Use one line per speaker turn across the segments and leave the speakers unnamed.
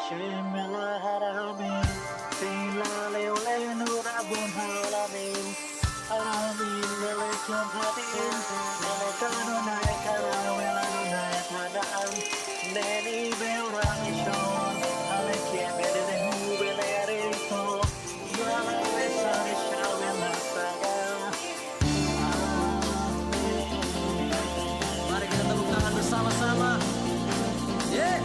Bismillahirrahmanirrahim. Bilalil Rabbul Alamin. Alamin walakum hadin. Walakanu naikara walanu naikadaan. Neni beurangishon. Alaikia bedehu belerito. Walawesa shawelasaga.
Mari kita tepuk tangan bersama-sama. Yeah.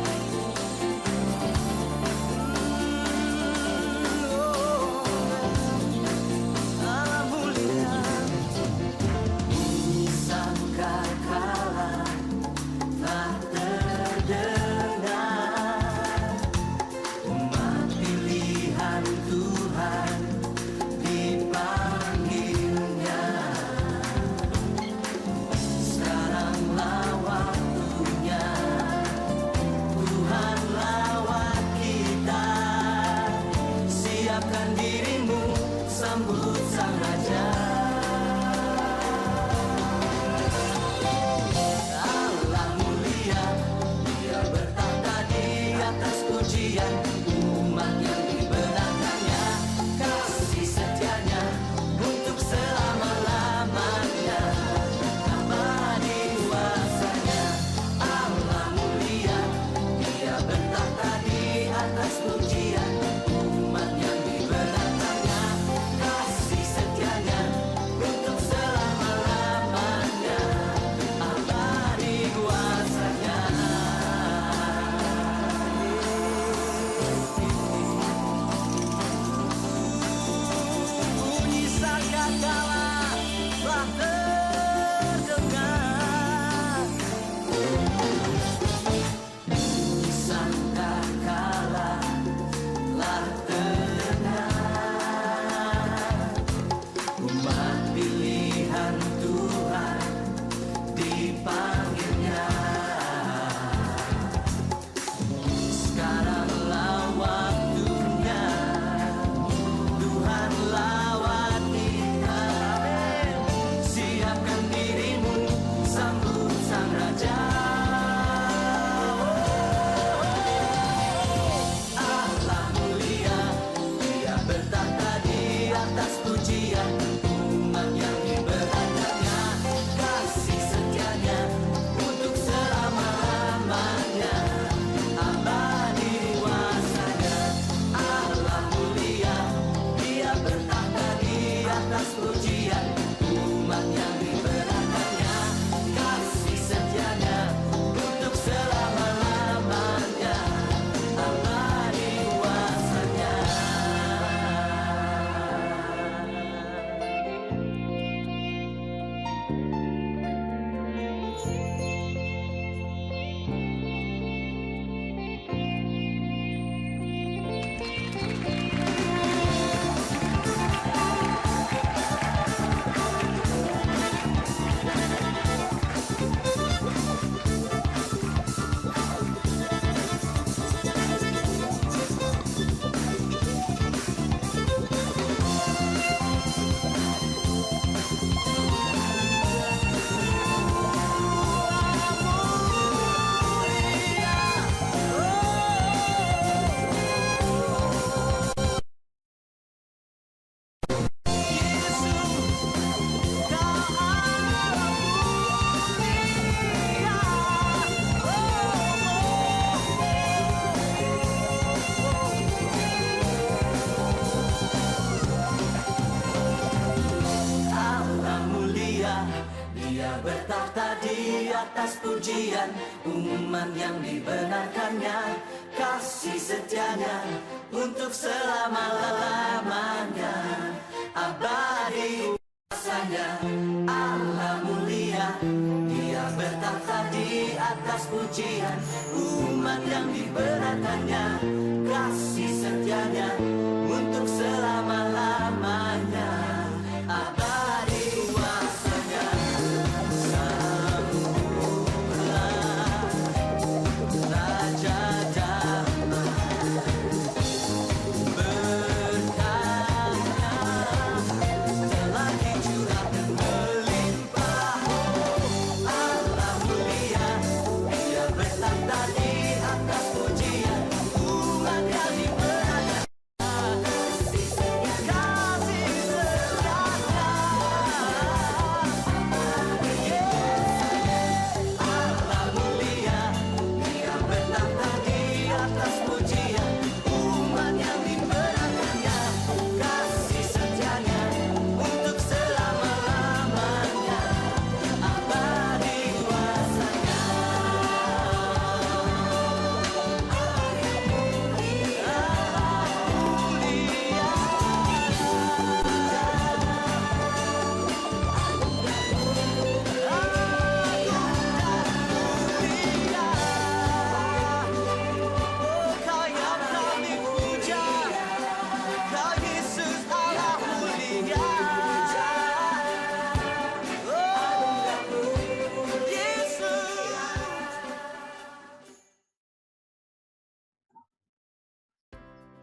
Dia bertakhta di atas pujian, umat yang dibenarkannya, kasih setianya untuk selama-lamanya, abadi kuasanya. Allah mulia, Dia bertakhta di atas pujian, umat yang dibenarkannya, kasih setianya untuk selama-lamanya, abadi kuasanya. Berkah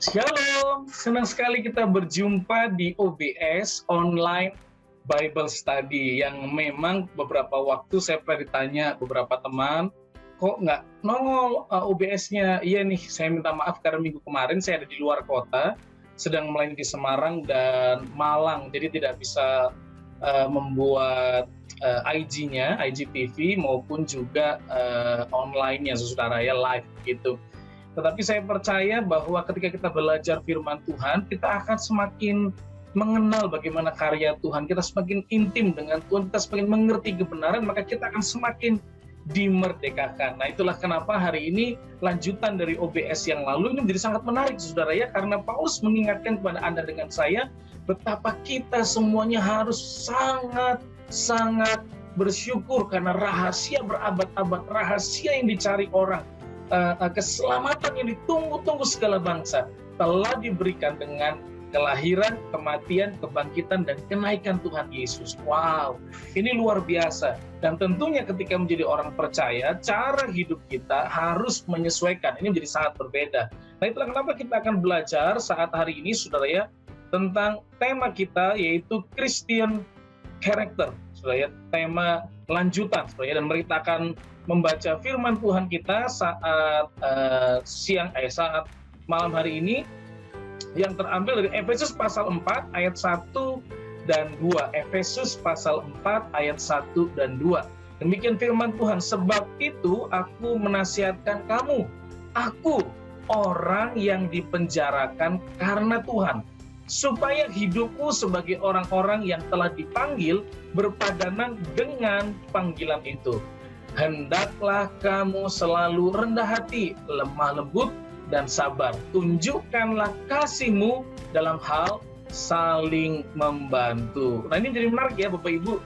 Shalom, senang sekali kita berjumpa di OBS Online Bible Study yang memang beberapa waktu saya pernah ditanya beberapa teman, kok nggak nongol OBS-nya? Iya nih, saya minta maaf karena minggu kemarin saya ada di luar kota, sedang melayani di Semarang dan Malang, jadi tidak bisa membuat IG-nya, IGTV maupun juga online-nya, saudara ya, live gitu. Tetapi saya percaya bahwa ketika kita belajar firman Tuhan, kita akan semakin mengenal bagaimana karya Tuhan, kita semakin intim dengan Tuhan, kita semakin mengerti kebenaran, maka kita akan semakin dimerdekakan. Nah, itulah kenapa hari ini lanjutan dari OBS yang lalu ini menjadi sangat menarik, saudara ya, karena Paulus mengingatkan kepada Anda dengan saya betapa kita semuanya harus sangat bersyukur karena rahasia berabad-abad, rahasia yang dicari orang, keselamatan yang ditunggu-tunggu segala bangsa telah diberikan dengan kelahiran, kematian, kebangkitan, dan kenaikan Tuhan Yesus. Wow, ini luar biasa. Dan tentunya ketika menjadi orang percaya, cara hidup kita harus menyesuaikan. Ini menjadi sangat berbeda. Nah, itulah kenapa kita akan belajar saat hari ini, saudara ya, tentang tema kita yaitu Christian Character, saudara ya, tema lanjutan, saudara ya, dan kita akan membaca firman Tuhan kita saat saat malam hari ini yang terambil dari Efesus pasal 4 ayat 1 dan 2. Efesus pasal 4 ayat 1 dan 2. Demikian firman Tuhan, sebab itu aku menasihatkan kamu, aku orang yang dipenjarakan karena Tuhan, supaya hidupmu sebagai orang-orang yang telah dipanggil berpadanan dengan panggilan itu. Hendaklah kamu selalu rendah hati, lemah lembut, dan sabar. Tunjukkanlah kasihmu dalam hal saling membantu. Nah, ini jadi menarik ya Bapak Ibu,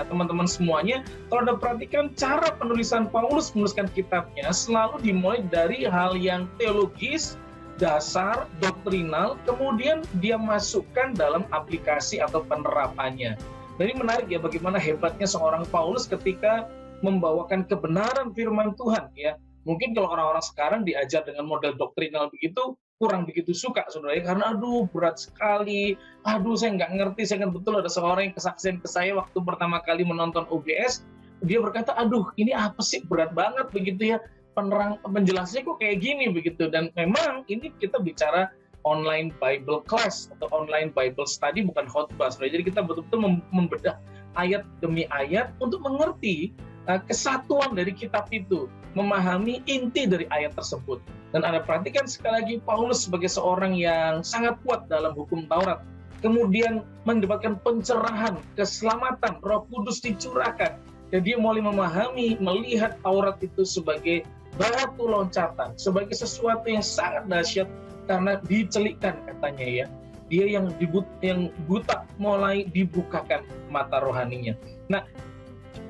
teman-teman semuanya. Kalau Anda perhatikan cara penulisan Paulus menuliskan kitabnya selalu dimulai dari hal yang teologis, dasar, doktrinal, kemudian dia masukkan dalam aplikasi atau penerapannya. Jadi menarik ya bagaimana hebatnya seorang Paulus ketika membawakan kebenaran firman Tuhan ya. Mungkin kalau orang-orang sekarang diajar dengan model doktrinal begitu, kurang begitu suka saudara ya, karena aduh berat sekali, aduh saya nggak ngerti. Saya ingat betul ada seorang yang kesaksian ke saya waktu pertama kali menonton OBS, dia berkata, aduh ini apa sih, berat banget begitu ya, penjelasannya kok kayak gini begitu. Dan memang ini kita bicara online Bible class atau online Bible study, bukan khotbah. Jadi kita betul-betul membedah ayat demi ayat untuk mengerti kesatuan dari kitab itu, memahami inti dari ayat tersebut. Dan Anda perhatikan sekali lagi, Paulus sebagai seorang yang sangat kuat dalam hukum Taurat, kemudian mendapatkan pencerahan, keselamatan, Roh Kudus dicurahkan, dan dia mulai memahami, melihat Taurat itu sebagai batu loncatan, sebagai sesuatu yang sangat dahsyat karena dicelikkan katanya ya. Dia yang buta mulai dibukakan mata rohaninya. Nah,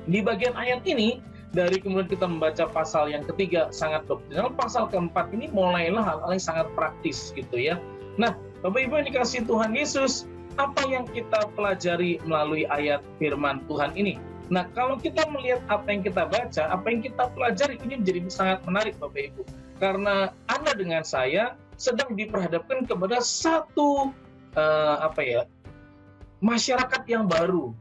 di bagian ayat ini, dari kemudian kita membaca pasal yang ketiga sangat doktrinal, pasal keempat ini mulailah hal-hal yang sangat praktis gitu ya. Nah, Bapak Ibu yang dikasihi Tuhan Yesus, apa yang kita pelajari melalui ayat firman Tuhan ini? Nah, kalau kita melihat apa yang kita baca, apa yang kita pelajari, ini menjadi sangat menarik Bapak Ibu. Karena Anda dengan saya sedang diperhadapkan kepada satu masyarakat yang baru.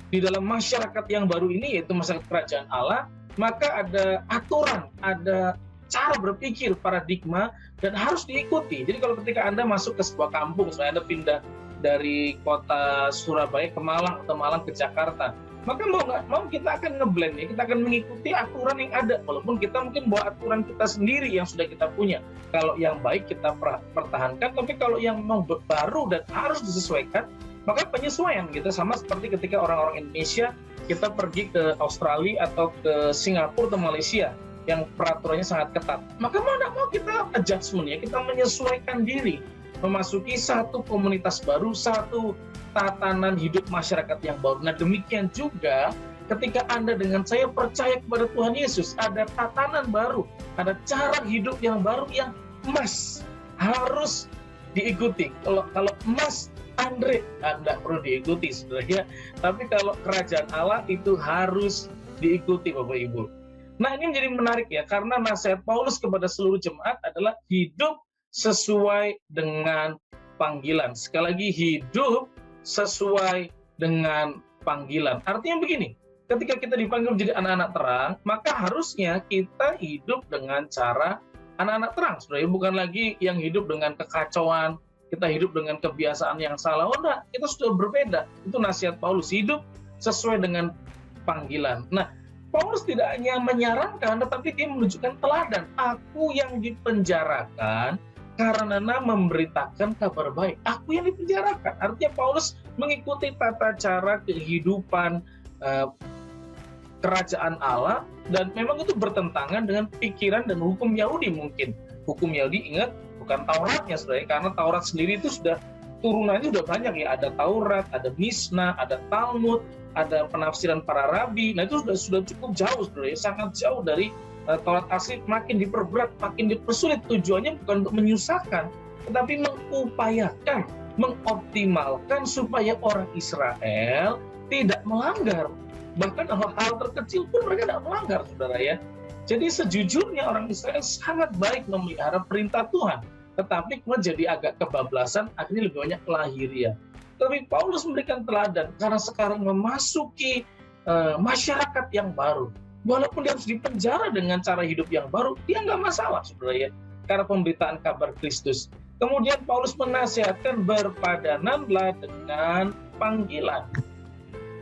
Di dalam masyarakat yang baru ini, yaitu masyarakat kerajaan Allah, maka ada aturan, ada cara berpikir, paradigma, dan harus diikuti. Jadi kalau ketika Anda masuk ke sebuah kampung, misalnya Anda pindah dari kota Surabaya ke Malang atau Malang ke Jakarta, maka mau nggak mau kita akan ngeblend ya, kita akan mengikuti aturan yang ada, walaupun kita mungkin bawa aturan kita sendiri yang sudah kita punya. Kalau yang baik kita pertahankan, tapi kalau yang memang baru dan harus disesuaikan, maka penyesuaian gitu. Sama seperti ketika orang-orang Indonesia kita pergi ke Australia atau ke Singapura atau Malaysia yang peraturannya sangat ketat, maka mau tidak mau kita adjustment ya, kita menyesuaikan diri, memasuki satu komunitas baru, satu tatanan hidup masyarakat yang baru. Nah, demikian juga ketika Anda dengan saya percaya kepada Tuhan Yesus, ada tatanan baru, ada cara hidup yang baru yang emas, harus diikuti. Kalau emas Andre, Anda perlu diikuti sebenarnya, tapi kalau kerajaan Allah itu harus diikuti Bapak Ibu. Nah, ini menjadi menarik ya, karena nasihat Paulus kepada seluruh jemaat adalah hidup sesuai dengan panggilan. Sekali lagi, hidup sesuai dengan panggilan. Artinya begini, ketika kita dipanggil menjadi anak-anak terang, maka harusnya kita hidup dengan cara anak-anak terang. Sebenarnya bukan lagi yang hidup dengan kekacauan, kita hidup dengan kebiasaan yang salah. Oh enggak, kita sudah berbeda. Itu nasihat Paulus, hidup sesuai dengan panggilan. Nah, Paulus tidak hanya menyarankan, tetapi dia menunjukkan teladan. Aku yang dipenjarakan karena memberitakan kabar baik. Aku yang dipenjarakan. Artinya Paulus mengikuti tata cara kehidupan kerajaan Allah, dan memang itu bertentangan dengan pikiran dan hukum Yahudi mungkin. Hukum Yahudi, ingat, bukan Tauratnya, saudara, karena Taurat sendiri itu sudah turunannya sudah banyak ya. Ada Taurat, ada Misna, ada Talmud, ada penafsiran para rabi. Nah, itu sudah cukup jauh, saudara, sangat jauh dari Taurat asli. Makin diperberat, makin dipersulit. Tujuannya bukan untuk menyusahkan, tetapi mengupayakan, mengoptimalkan supaya orang Israel tidak melanggar. Bahkan hal-hal terkecil pun mereka tidak melanggar, saudara ya. Jadi sejujurnya orang Israel sangat baik memelihara perintah Tuhan, tetapi menjadi agak kebablasan, akhirnya lebih banyak lahiriah. Tapi Paulus memberikan teladan karena sekarang memasuki masyarakat yang baru. Walaupun dia harus dipenjara dengan cara hidup yang baru, dia nggak masalah, saudara ya, karena pemberitaan kabar Kristus. Kemudian Paulus menasihatkan berpadananlah dengan panggilan.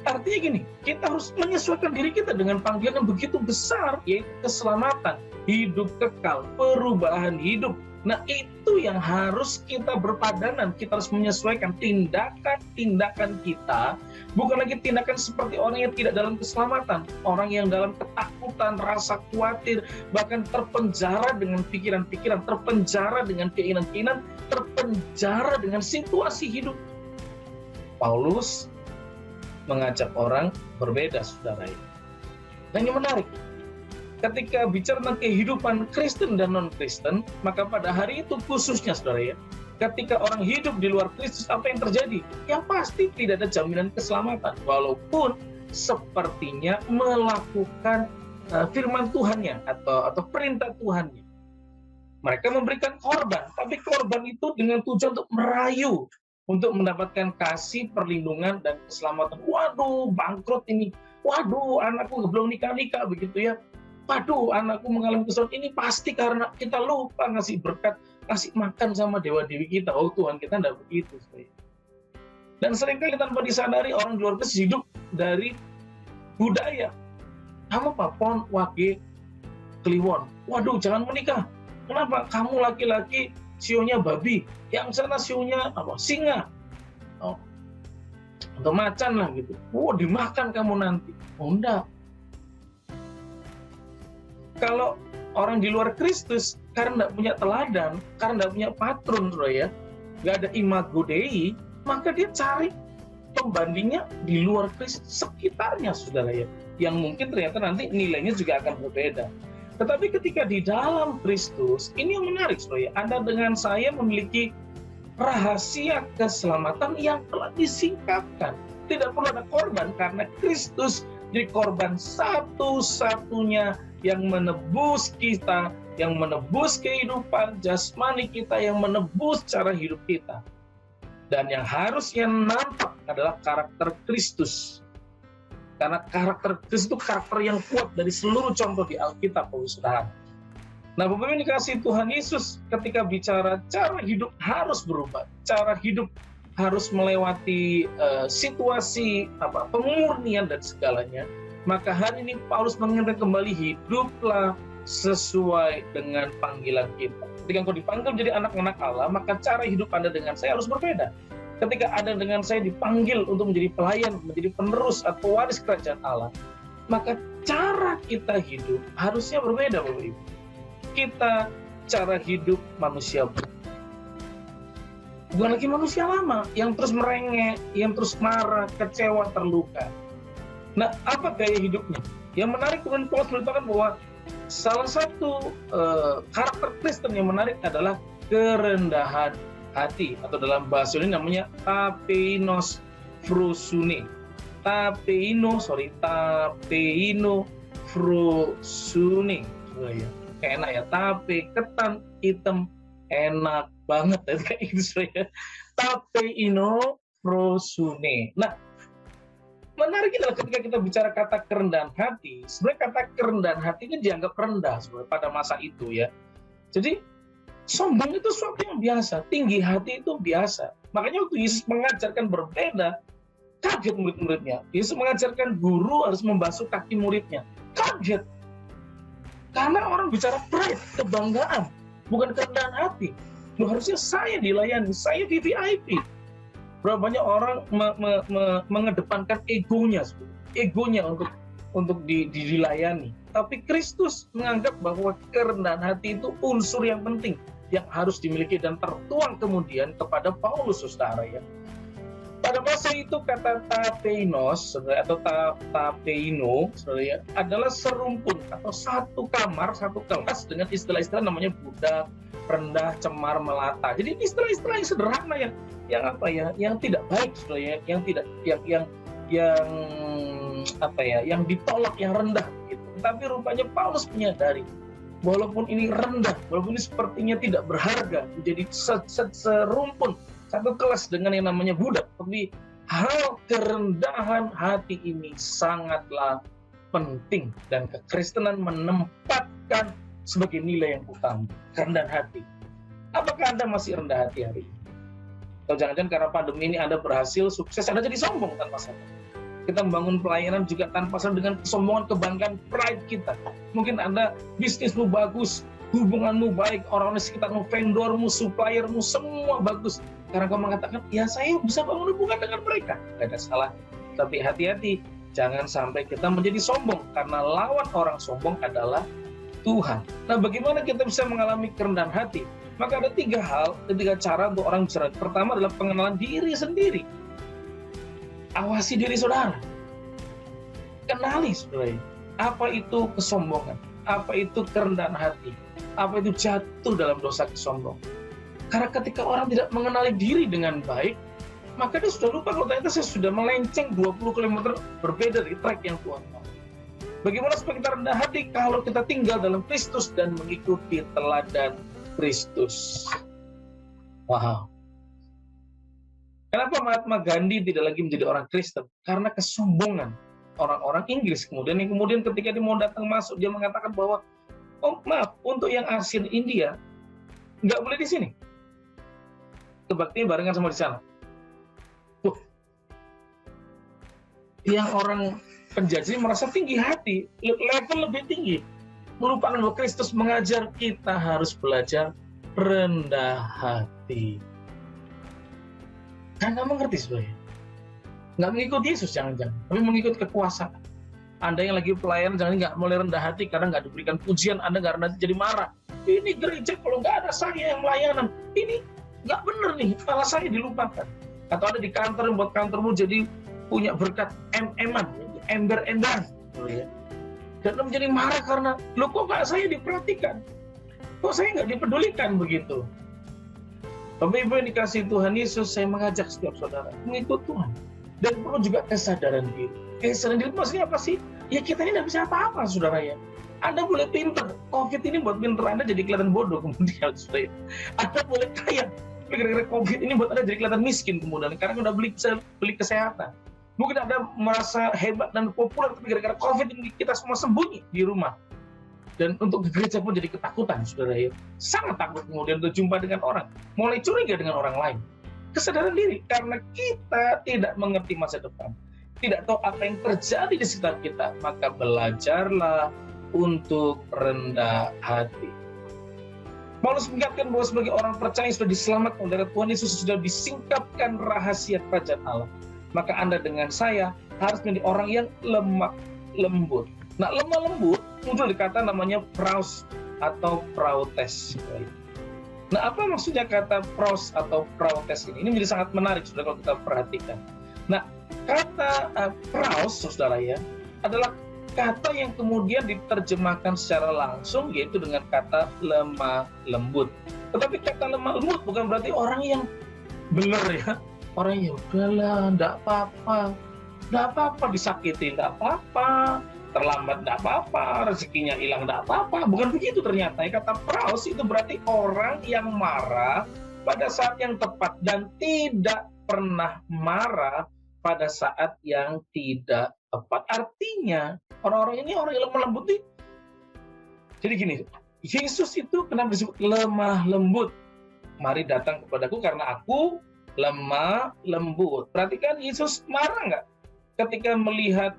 Artinya gini, kita harus menyesuaikan diri kita dengan panggilan yang begitu besar, yaitu keselamatan, hidup kekal, perubahan hidup. Nah, itu yang harus kita berpadanan. Kita harus menyesuaikan tindakan-tindakan kita, bukan lagi tindakan seperti orang yang tidak dalam keselamatan, orang yang dalam ketakutan, rasa khawatir, bahkan terpenjara dengan pikiran-pikiran, terpenjara dengan keinginan-keinginan, terpenjara dengan situasi hidup. Paulus mengajak orang berbeda, saudara. Dan yang menarik, ketika bicara tentang kehidupan Kristen dan non-Kristen, maka pada hari itu khususnya, saudara ya, ketika orang hidup di luar Kristus, apa yang terjadi? Yang pasti tidak ada jaminan keselamatan, walaupun sepertinya melakukan firman Tuhannya atau perintah Tuhannya. Mereka memberikan korban, tapi korban itu dengan tujuan untuk merayu, untuk mendapatkan kasih, perlindungan, dan keselamatan. Waduh, bangkrut ini. Waduh, anakku belum nikah-nikah, begitu ya. Waduh, anakku mengalami kesulitan. Ini pasti karena kita lupa ngasih berkat, kasih makan sama dewa-dewi kita. Oh, Tuhan kita tidak begitu. Dan seringkali tanpa disadari, orang di luar Kristus hidup dari budaya. Kamu papon, wage, kliwon. Waduh, jangan menikah. Kenapa? Kamu laki-laki, sionya babi, yang sana sionya apa? Singa, atau macan lah gitu. Dimakan kamu nanti. Oh enggak. Kalau orang di luar Kristus, karena tidak punya teladan, karena tidak punya patron, ya, nggak ada imago Dei, maka dia cari pembandingnya di luar Kristus, sekitarnya, saudara ya, yang mungkin ternyata nanti nilainya juga akan berbeda. Tetapi ketika di dalam Kristus, ini yang menarik, saudara. Anda dengan saya memiliki rahasia keselamatan yang telah disingkapkan. Tidak perlu ada korban, karena Kristus jadi korban satu-satunya yang menebus kita, yang menebus kehidupan jasmani kita, yang menebus cara hidup kita. Dan yang harusnya nampak adalah karakter Kristus. Karena karakter Kristus itu karakter yang kuat dari seluruh contoh di Alkitab, saudara. Nah, Bapak Ibu dikasih Tuhan Yesus, ketika bicara cara hidup harus berubah, cara hidup harus melewati situasi pemurnian dan segalanya. Maka hari ini Paulus mengingatkan kembali, hiduplah sesuai dengan panggilan kita. Ketika engkau dipanggil menjadi anak-anak Allah, maka cara hidup Anda dengan saya harus berbeda. Ketika Anda dengan saya dipanggil untuk menjadi pelayan, menjadi penerus atau waris kerajaan Allah, maka cara kita hidup harusnya berbeda, Bapak Ibu. Kita cara hidup manusia bukan lagi manusia lama yang terus merengek, yang terus marah, kecewa, terluka. Nah, apa gaya hidupnya? Yang menarik, kemudian Paulus beritakan bahwa salah satu karakter Kristen yang menarik adalah kerendahan hati, atau dalam bahasa ini namanya tapeinos frusune. Tapeino frosune, ya. Enak ya, tape ketan hitam enak banget ya kayak gitu ya. Tape ino frosune. Nah, menarik adalah ketika kita bicara kata kerendahan hati, sebenarnya kata kerendahan hati ini dianggap rendah sebenarnya pada masa itu ya. Jadi sombong itu sesuatu yang biasa, tinggi hati itu biasa. Makanya waktu Yesus mengajarkan berbeda, kaget murid-muridnya. Yesus mengajarkan guru harus membasuh kaki muridnya. Kaget. Karena orang bicara pride, kebanggaan, bukan kerendahan hati. Loh, harusnya saya dilayani, saya VVIP. Berapa banyak orang mengedepankan egonya untuk dilayani. Tapi Kristus menganggap bahwa kerendahan hati itu unsur yang penting yang harus dimiliki dan tertuang kemudian kepada Paulus, saudara ya. Pada masa itu kata tapeinos atau tapeino, saudara ya, adalah serumpun atau satu kamar, satu kelas dengan istilah-istilah namanya budak, rendah, cemar, melata. Jadi istilah-istilah yang sederhana yang tidak baik, saudara ya, yang ditolak, yang rendah gitu. Tapi rupanya Paulus menyadari walaupun ini rendah, walaupun ini sepertinya tidak berharga, menjadi serumpun satu kelas dengan yang namanya budak, tapi hal kerendahan hati ini sangatlah penting dan kekristenan menempatkan sebagai nilai yang utama, kerendahan hati. Apakah Anda masih rendah hati hari ini? Atau jangan-jangan karena pandemi ini Anda berhasil, sukses, Anda jadi sombong tanpa sadar. Kita membangun pelayanan juga tanpa sadar dengan kesombongan, kebanggaan, pride kita. Mungkin Anda bisnismu bagus, hubunganmu baik, orang-orang di sekitarmu, vendormu, suppliermu, semua bagus. Karena kau mengatakan, ya saya bisa bangun hubungan dengan mereka. Tidak ada salah. Tapi hati-hati, jangan sampai kita menjadi sombong. Karena lawan orang sombong adalah Tuhan. Nah, bagaimana kita bisa mengalami kerendahan hati? Maka ada tiga cara untuk orang bicara. Pertama adalah pengenalan diri sendiri. Awasi diri saudara. Kenali saudara. Apa itu kesombongan? Apa itu kerendahan hati? Apa itu jatuh dalam dosa kesombongan? Karena ketika orang tidak mengenali diri dengan baik, maka dia sudah lupa kalau ternyata saya sudah melenceng 20 km berbeda dari trek yang Tuhan mau. Bagaimana supaya kita rendah hati kalau kita tinggal dalam Kristus dan mengikuti teladan Kristus? Wow. Kenapa Mahatma Gandhi tidak lagi menjadi orang Kristen? Karena kesombongan orang-orang Inggris. Kemudian ketika dia mau datang masuk, dia mengatakan bahwa, oh maaf, untuk yang ASEAN India, nggak boleh di sini. Kebaktian barengan sama di sana. Yang orang penjajah merasa tinggi hati, level lebih tinggi. Melupakan bahwa Kristus mengajar kita harus belajar rendah hati. Karena nggak mengerti sebenarnya. Nggak mengikut Yesus jangan-jangan, tapi mengikut kekuasaan. Anda yang lagi pelayanan jangan nggak mulai rendah hati karena nggak diberikan pujian, Anda nggak rendah hati jadi marah. Ini gereja kalau nggak ada saya yang melayanan, ini nggak bener nih, malah saya dilupakan. Atau ada di kantor yang buat kantormu jadi punya berkat ember-emberan. Dan menjadi marah karena, loh kok nggak saya diperhatikan? Kok saya nggak dipedulikan begitu? Bapak Ibu yang dikasihi Tuhan Yesus, saya mengajak setiap saudara mengikut Tuhan. Dan perlu juga kesadaran diri. Kesadaran diri maksudnya apa sih? Ya kita ini tidak bisa apa-apa, saudara ya. Anda boleh pinter, COVID ini buat pinter Anda jadi kelihatan bodoh kemudian, saudara. Anda boleh kaya, tapi gara-gara COVID ini buat Anda jadi kelihatan miskin kemudian, karena Anda bisa beli kesehatan. Mungkin Anda merasa hebat dan populer, tapi gara-gara COVID ini kita semua sembunyi di rumah. Dan untuk ke gereja pun jadi ketakutan, saudara ya. Sangat takut kemudian berjumpa dengan orang. Mulai curiga dengan orang lain. Kesadaran diri, karena kita tidak mengerti masa depan. Tidak tahu apa yang terjadi di sekitar kita. Maka belajarlah untuk rendah hati. Paulus mengingatkan bahwa sebagai orang percaya sudah diselamatkan oleh Tuhan Yesus, sudah disingkapkan rahasia kerajaan Allah. Maka Anda dengan saya harus menjadi orang yang lemah lembut. Nah, lemah lembut muncul di kata namanya praus atau prautes. Nah, apa maksudnya kata praus atau prautes ini? Ini menjadi sangat menarik, saudara, kalau kita perhatikan. Nah, kata praus, saudara ya, adalah kata yang kemudian diterjemahkan secara langsung, yaitu dengan kata lemah lembut. Tetapi kata lemah lembut bukan berarti orang yang benar ya. Orang yang udahlah, enggak apa-apa disakiti, enggak apa-apa, terlambat tidak apa-apa, rezekinya hilang tidak apa-apa. Bukan begitu ternyata. Kata praus itu berarti orang yang marah pada saat yang tepat dan tidak pernah marah pada saat yang tidak tepat. Artinya orang-orang ini orang yang lemah lembut. Jadi gini, Yesus itu kenapa disebut lemah lembut? Mari datang kepadaku karena aku lemah lembut. Perhatikan Yesus marah nggak ketika melihat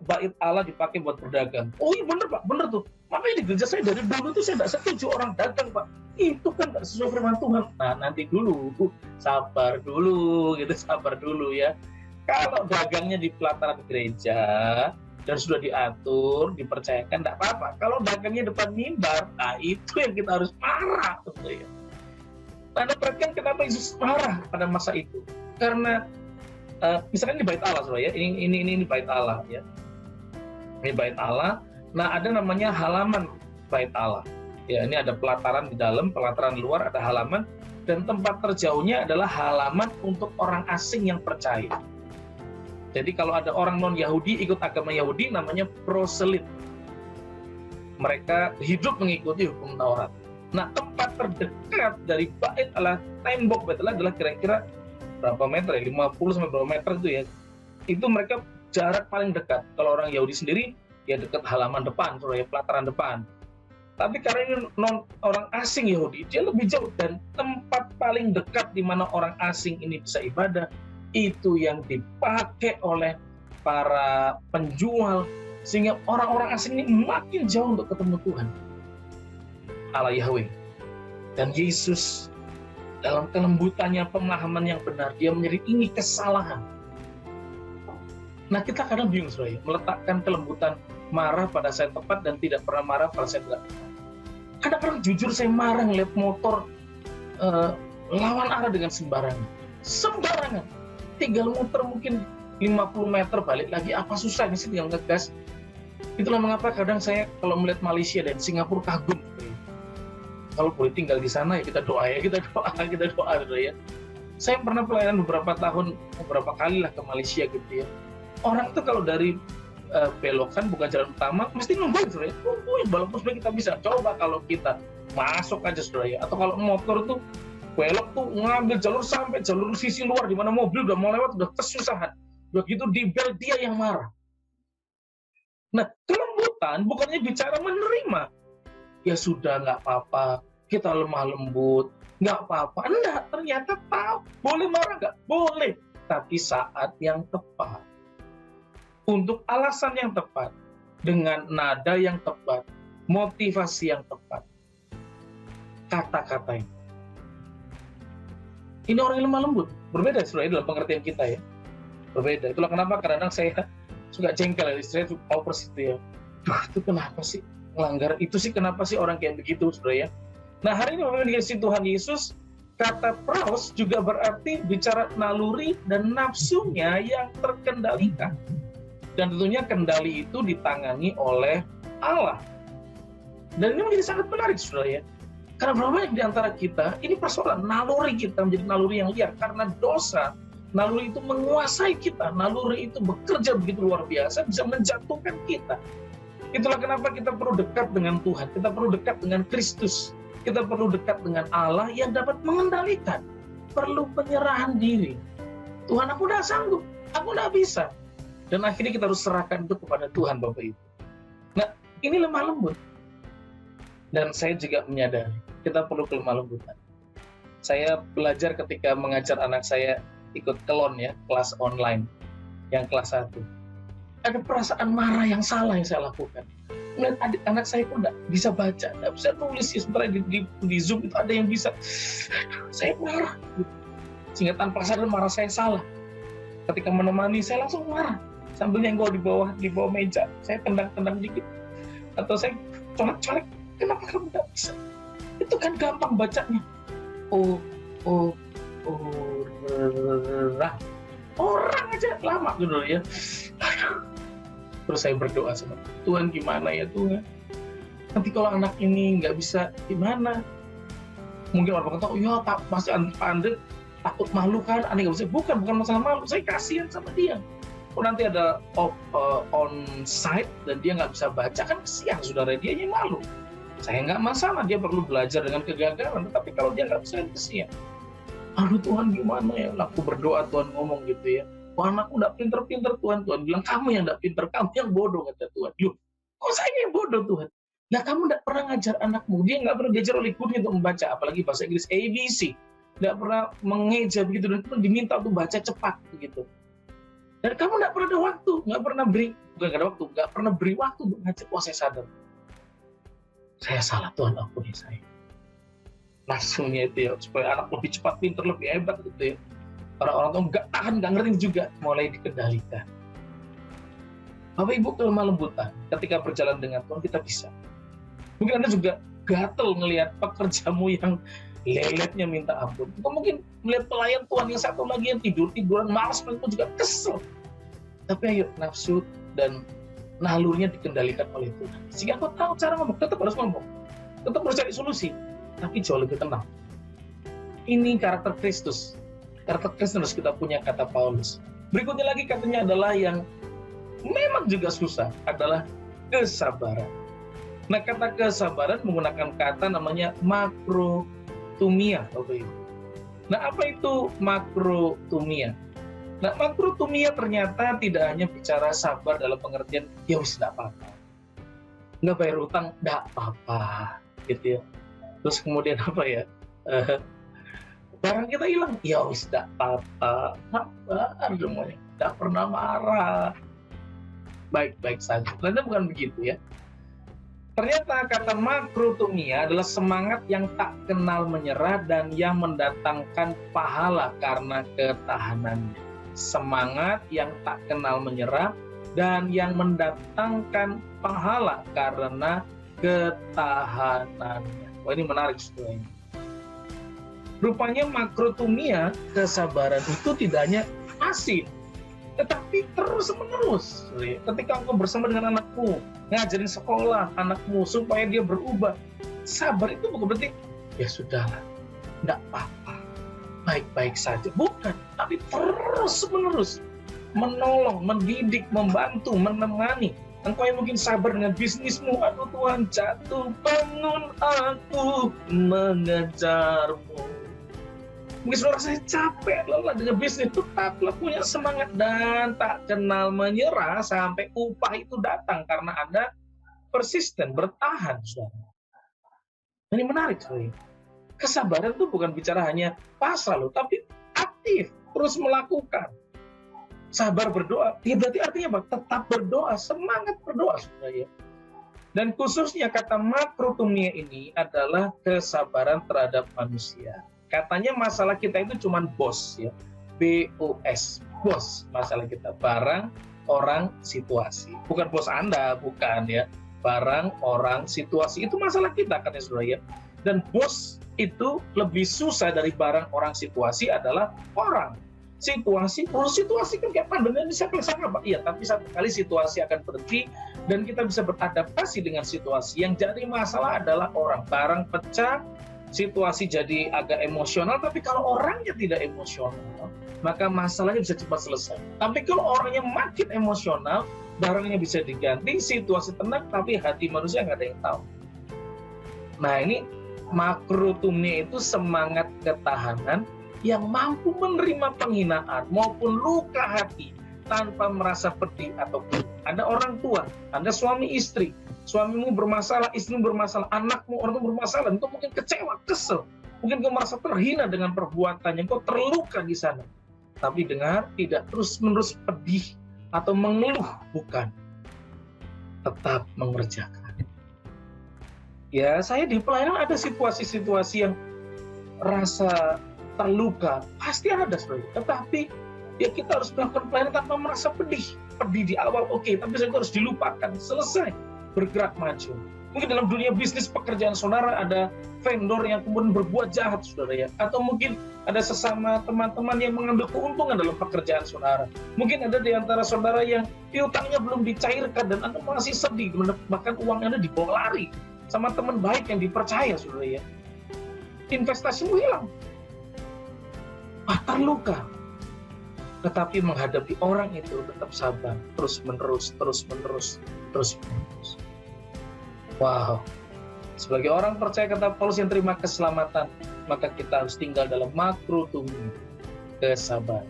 bait Allah dipakai buat berdagang? Oh iya bener Pak, bener tuh. Makanya di gereja saya dari dulu tuh saya nggak setuju orang dagang Pak. Itu kan nggak sesuai firman Tuhan. Nah nanti dulu, sabar dulu ya. Kalau dagangnya di pelataran gereja dan sudah diatur, dipercayakan, tidak apa-apa. Kalau dagangnya depan mimbar, nah itu yang kita harus marah. Tentu ya. Anda perhatikan kenapa Yesus marah pada masa itu? Karena misalkan ini bait Allah, ya. Ini bait Allah, ya. Ini bait Allah. Nah ada namanya halaman bait Allah. Ya, ini ada pelataran di dalam, pelataran di luar, ada halaman, dan tempat terjauhnya adalah halaman untuk orang asing yang percaya. Jadi kalau ada orang non-Yahudi ikut agama Yahudi namanya proselit. Mereka hidup mengikuti hukum Taurat. Nah tempat terdekat dari bait Allah, tembok bait Allah adalah kira-kira berapa meter ya? 50 sampai berapa meter itu ya. Itu mereka jarak paling dekat. Kalau orang Yahudi sendiri ya dekat halaman depan, ya pelataran depan. Tapi karena ini orang asing Yahudi, dia lebih jauh, dan tempat paling dekat di mana orang asing ini bisa ibadah itu yang dipakai oleh para penjual, sehingga orang-orang asing ini makin jauh untuk ketemu Tuhan Allah Yahweh. Dan Yesus dalam kelembutannya, pemahaman yang benar, dia menjadi ini kesalahan. Nah kita kadang bingung saudara, meletakkan kelembutan, marah pada saat tepat dan tidak pernah marah pada saat tidak tepat. Kadang-kadang jujur saya marah ngeliat motor lawan arah dengan sembarangan. Tinggal muter mungkin 50 meter balik lagi, apa susah ini sih tinggal ngegas. Itulah mengapa kadang saya kalau melihat Malaysia dan Singapura kagum. Kalau boleh tinggal di sana ya kita doa ya. Saya pernah pelayanan beberapa kali lah ke Malaysia gitu ya. Orang itu kalau dari belokan bukan jalan utama mesti nungguin saudara ya. Walaupun sebenarnya kita bisa coba kalau kita masuk aja saudara ya. Atau kalau motor tuh belok tuh ngambil jalur sampai jalur sisi luar di mana mobil udah mau lewat, udah kesusahan. Begitu di bel dia yang marah. Nah kelembutan bukannya bicara menerima. Ya sudah nggak apa-apa, kita lemah lembut, nggak apa-apa. Enggak, ternyata tahu. Boleh marah nggak? Boleh. Tapi saat yang tepat. Untuk alasan yang tepat. Dengan nada yang tepat. Motivasi yang tepat. Kata-kata yang ini orang yang lemah lembut. Berbeda sebenarnya dalam pengertian kita ya. Berbeda. Itulah kenapa kadang-kadang saya suka jengkel ya. Istri saya mau persis itu ya. Duh, itu kenapa sih melanggar? Itu sih kenapa sih orang kayak begitu saudara ya. Nah hari ini memang dikasih Tuhan Yesus, kata praus juga berarti bicara naluri dan nafsunya yang terkendalikan. Dan tentunya kendali itu ditangani oleh Allah. Dan ini menjadi sangat menarik saudara ya. Karena berapa banyak di antara kita, ini persoalan naluri kita menjadi naluri yang liar. Karena dosa, naluri itu menguasai kita. Naluri itu bekerja begitu luar biasa, bisa menjatuhkan kita. Itulah kenapa kita perlu dekat dengan Tuhan. Kita perlu dekat dengan Kristus. Kita perlu dekat dengan Allah yang dapat mengendalikan. Perlu penyerahan diri. Tuhan, aku udah sanggup. Aku udah bisa. Dan akhirnya kita harus serahkan itu kepada Tuhan Bapak Ibu. Nah, ini lemah lembut. Dan saya juga menyadari, kita perlu kelemah lembutan. Saya belajar ketika mengajar anak saya ikut kelon ya, kelas online, yang kelas 1. Ada perasaan marah yang salah yang saya lakukan. Melihat anak saya pun tidak bisa baca, tidak bisa tulis. Ya, sementara di Zoom itu ada yang bisa. Saya marah. Sehingga tanpa sadar marah saya salah. Ketika menemani, saya langsung marah. Sambil nyenggol di bawah meja. Saya tendang-tendang dikit. Atau saya colek-colek. Kenapa kamu tidak bisa? Itu kan gampang bacanya. Orang aja lama gitu ya. Terus saya berdoa sama Tuhan, gimana ya Tuhan? Nanti kalau anak ini nggak bisa gimana? Mungkin orang kata, ya pasti Pak Andre takut malu kan? Aneh nggak bisa. Bukan masalah malu. Saya kasihan sama dia. Kalau nanti ada on site dan dia nggak bisa baca, kan kesian saudara, dia malu. Saya nggak masalah, dia perlu belajar dengan kegagalan, tetapi kalau dia nggak bisa, kesian. Aduh Tuhan, gimana ya? Aku berdoa, Tuhan ngomong gitu ya. Wah, anakku nggak pinter-pinter, Tuhan. Tuhan bilang, kamu yang nggak pinter, kamu yang bodoh, kata Tuhan. Loh, kok saya yang bodoh, Tuhan? Nah, kamu nggak pernah ngajar anakmu, dia nggak pernah diajar oleh guru untuk membaca, apalagi bahasa Inggris ABC. Nggak pernah mengeja begitu, dan kemudian diminta untuk baca cepat begitu. Dan kamu nggak pernah ada waktu, nggak pernah beri waktu untuk ngajar. Wah, saya sadar. Saya salah, Tuhan ampuni saya. Langsungnya itu ya, supaya anak lebih cepat, pintar, lebih hebat gitu ya. Orang-orang tuh nggak tahan, nggak ngerti juga, mulai dikendalikan. Bapak Ibu kelemah lembutan, ketika berjalan dengan Tuhan kita bisa. Mungkin Anda juga gatel ngelihat pekerjamu yang leletnya minta ampun. Atau mungkin melihat pelayan Tuhan yang satu lagi yang tiduran, malas, itu juga kesel. Tapi ayo, nafsu dan nalurnya dikendalikan oleh Tuhan. Sehingga kau tahu cara ngomong, tetap harus ngomong. Tetap harus cari solusi, tapi jauh lebih tenang. Ini karakter Kristus. Karakter Kristus harus kita punya, kata Paulus. Berikutnya lagi katanya adalah yang memang juga susah, adalah kesabaran. Nah, kata kesabaran menggunakan kata namanya makrotumia. Nah, apa itu makrotumia? Nah, makrotumia ternyata tidak hanya bicara sabar dalam pengertian, ya wis tidak apa-apa. Nggak bayar utang, tidak apa-apa. Gitu ya. Terus kemudian apa ya? Barang kita hilang, ya wis tidak apa-apa. Sabar semuanya. Tidak pernah marah. Baik-baik saja. Ternyata bukan begitu ya. Ternyata kata makrotumia adalah semangat yang tak kenal menyerah dan yang mendatangkan pahala karena ketahanannya. Semangat yang tak kenal menyerah dan yang mendatangkan pahala karena ketahanannya. Wah, ini menarik sebenarnya. Rupanya makrotumia, kesabaran itu tidak hanya pasif, tetapi terus-menerus. Ketika engkau bersama dengan anakmu, ngajarin sekolah anakmu supaya dia berubah, sabar itu bukan berarti ya sudahlah, tidak apa-apa, baik-baik saja. Bukan, tapi terus-menerus menolong, mendidik, membantu, menemani. Engkau yang mungkin sabar dengan bisnismu, aduh Tuhan, jatuh bangun aku mengejarmu. Mungkin saudara, saya capek lelah dengan bisnis, tetaplah punya semangat dan tak kenal menyerah sampai upah itu datang karena Anda persisten, bertahan, saudara. Ini menarik, saudara. Kesabaran itu bukan bicara hanya pasrah loh, tapi aktif, terus melakukan. Sabar berdoa, ya berarti artinya apa? Tetap berdoa, semangat berdoa, saudara ya. Dan khususnya kata makrotumia ini adalah kesabaran terhadap manusia. Katanya masalah kita itu cuma bos ya, BOS, bos masalah kita, barang, orang, situasi. Bukan bos Anda, bukan ya, barang, orang, situasi, itu masalah kita katanya saudara ya. Dan bos itu lebih susah dari barang, orang, situasi adalah orang. Situasi kan kayak pandemi ini siapa yang sangka Pak? Iya, tapi satu kali situasi akan berhenti dan kita bisa beradaptasi dengan situasi. Yang jadi masalah adalah orang, barang pecah, situasi jadi agak emosional, tapi kalau orangnya tidak emosional, maka masalahnya bisa cepat selesai. Tapi kalau orangnya makin emosional, barangnya bisa diganti, situasi tenang, tapi hati manusia nggak ada yang tahu. Nah ini makrotumia itu semangat ketahanan yang mampu menerima penghinaan maupun luka hati tanpa merasa pedih ataupun. Ada orang tua, Anda suami istri, suamimu bermasalah, istrimu bermasalah, anakmu, orang tua bermasalah, engkau mungkin kecewa, kesel, mungkin kau merasa terhina dengan perbuatannya, engkau terluka di sana. Tapi dengar, tidak terus-menerus pedih atau mengeluh, bukan. Tetap mengerjakan. Ya, saya di pelayanan ada situasi-situasi yang rasa terluka, pasti ada sebenarnya. Tetapi ya kita harus melakukan pelayanan tanpa merasa pedih. Pedih di awal, oke, tapi itu harus dilupakan, selesai, bergerak maju. Mungkin dalam dunia bisnis pekerjaan saudara ada vendor yang kemudian berbuat jahat saudara ya, atau mungkin ada sesama teman-teman yang mengambil keuntungan dalam pekerjaan saudara. Mungkin ada di antara saudara yang piutangnya belum dicairkan dan Anda masih sedih, bahkan uang Anda dibawa lari sama teman baik yang dipercaya saudara ya. Investasimu hilang. Terluka. tetapi menghadapi orang itu tetap sabar, terus menerus. Wow, sebagai orang percaya kata Paulus yang terima keselamatan, maka kita harus tinggal dalam makro tumbuh kesabaran.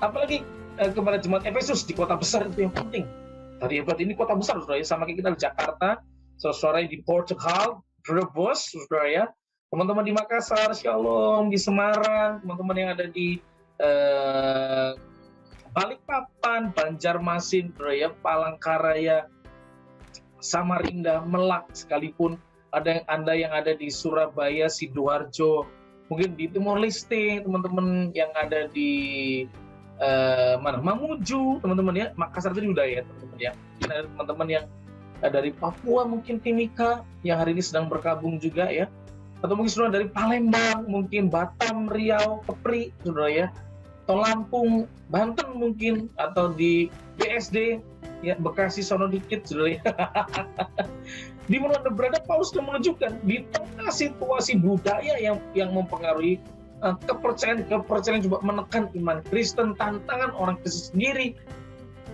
Apalagi kepada jemaat Efesus di kota besar itu yang penting. Tadi hebat ini kota besar, saudara ya, sama kayak kita di Jakarta, saudara di Portugal, Brebes, saudara ya, teman-teman di Makassar, Shalom, di Semarang, teman-teman yang ada di Balikpapan, Banjarmasin, Palangkaraya, Samarinda, Melak, sekalipun ada Anda yang ada di Surabaya, Sidoarjo, mungkin di Timor Leste, teman-teman yang ada di Mamuju, teman-teman ya, Makassar itu udah ya teman-teman ya. Ada teman-teman yang dari Papua, mungkin Timika yang hari ini sedang berkabung juga ya. Atau mungkin saudara dari Palembang, mungkin Batam, Riau, Kepri, saudara ya. Atau Lampung, Banten mungkin, atau di BSD, ya Bekasi sono dikit, saudara ya. Di mana Anda berada, Paulus sudah menunjukkan di tengah situasi budaya yang mempengaruhi kepercayaan yang coba menekan iman Kristen, tantangan orang Kristen sendiri.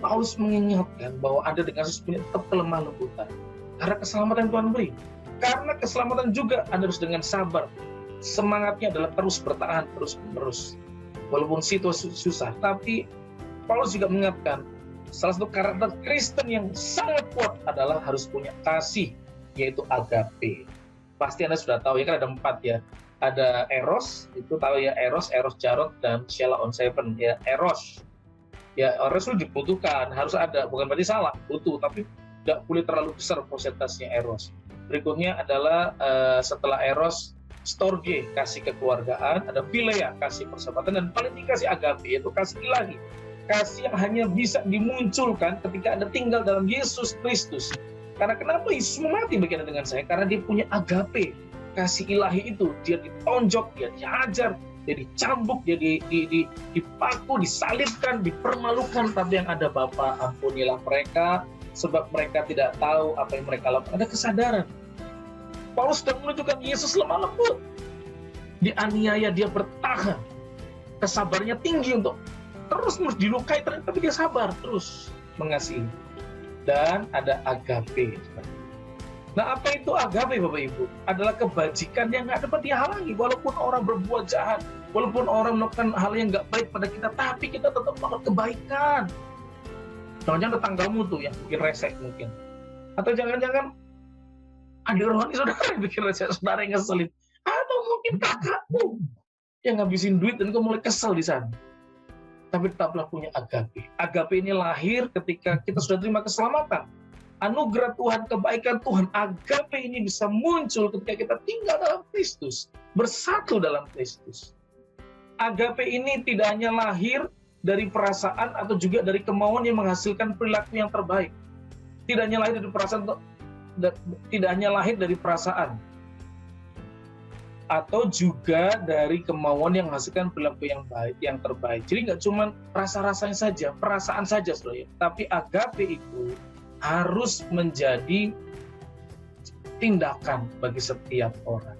Paulus mengingatkan bahwa Anda dengan Yesus punya tetap kelemah lembutan. Karena keselamatan Tuhan beri. Karena keselamatan juga Anda harus dengan sabar. Semangatnya adalah terus bertahan, terus menerus. Walaupun situasi susah, tapi Paulus juga mengingatkan salah satu karakter Kristen yang sangat kuat adalah harus punya kasih, yaitu agape. Pasti Anda sudah tahu ya, kan ada 4 ya. Ada Eros, itu tahu ya, Eros Jarot, dan Sheila on Seven ya. Eros itu dibutuhkan, harus ada, bukan berarti salah, butuh, tapi tidak boleh terlalu besar persentasenya Eros. Berikutnya adalah setelah Eros, Storge, kasih kekeluargaan, ada Philea, kasih persahabatan, dan paling tinggi kasih agape, yaitu kasih ilahi. Kasih yang hanya bisa dimunculkan ketika Anda tinggal dalam Yesus Kristus. Karena kenapa Yesus mati bagi Anda dengan saya? Karena dia punya agape, kasih ilahi itu. Dia ditonjok, dia dihajar, dia dicambuk, dia dipaku, disalibkan, dipermalukan. Tapi yang ada, Bapa, ampunilah mereka, sebab mereka tidak tahu apa yang mereka lakukan. Ada kesadaran. Paulus sedang menunjukkan Yesus lemah lembut. Dianiaya, dia bertahan. Kesabarannya tinggi untuk terus dilukai, tapi dia sabar, terus mengasihi. Dan ada agape. Nah, apa itu agape, Bapak Ibu? Adalah kebajikan yang nggak dapat dihalangi. Walaupun orang berbuat jahat, walaupun orang melakukan hal yang nggak baik pada kita, tapi kita tetap melakukan kebaikan. Jangan-jangan tetanggamu tuh yang bikin resek mungkin. Atau jangan-jangan adik rohani saudara yang bikin resek, saudara yang ngeselin. Atau mungkin kakakmu yang ngabisin duit dan kamu mulai kesel di sana. Tapi tetaplah punya agape. Agape ini lahir ketika kita sudah terima keselamatan. Anugerah Tuhan, kebaikan Tuhan, agape ini bisa muncul ketika kita tinggal dalam Kristus, bersatu dalam Kristus. Agape ini tidak hanya lahir dari perasaan atau juga dari kemauan yang menghasilkan perilaku yang terbaik. Tidak hanya lahir dari perasaan, atau juga dari kemauan yang menghasilkan perilaku yang baik, yang terbaik. Jadi nggak cuma rasa-rasanya saja, perasaan saja, saudara. Tapi agape itu harus menjadi tindakan bagi setiap orang.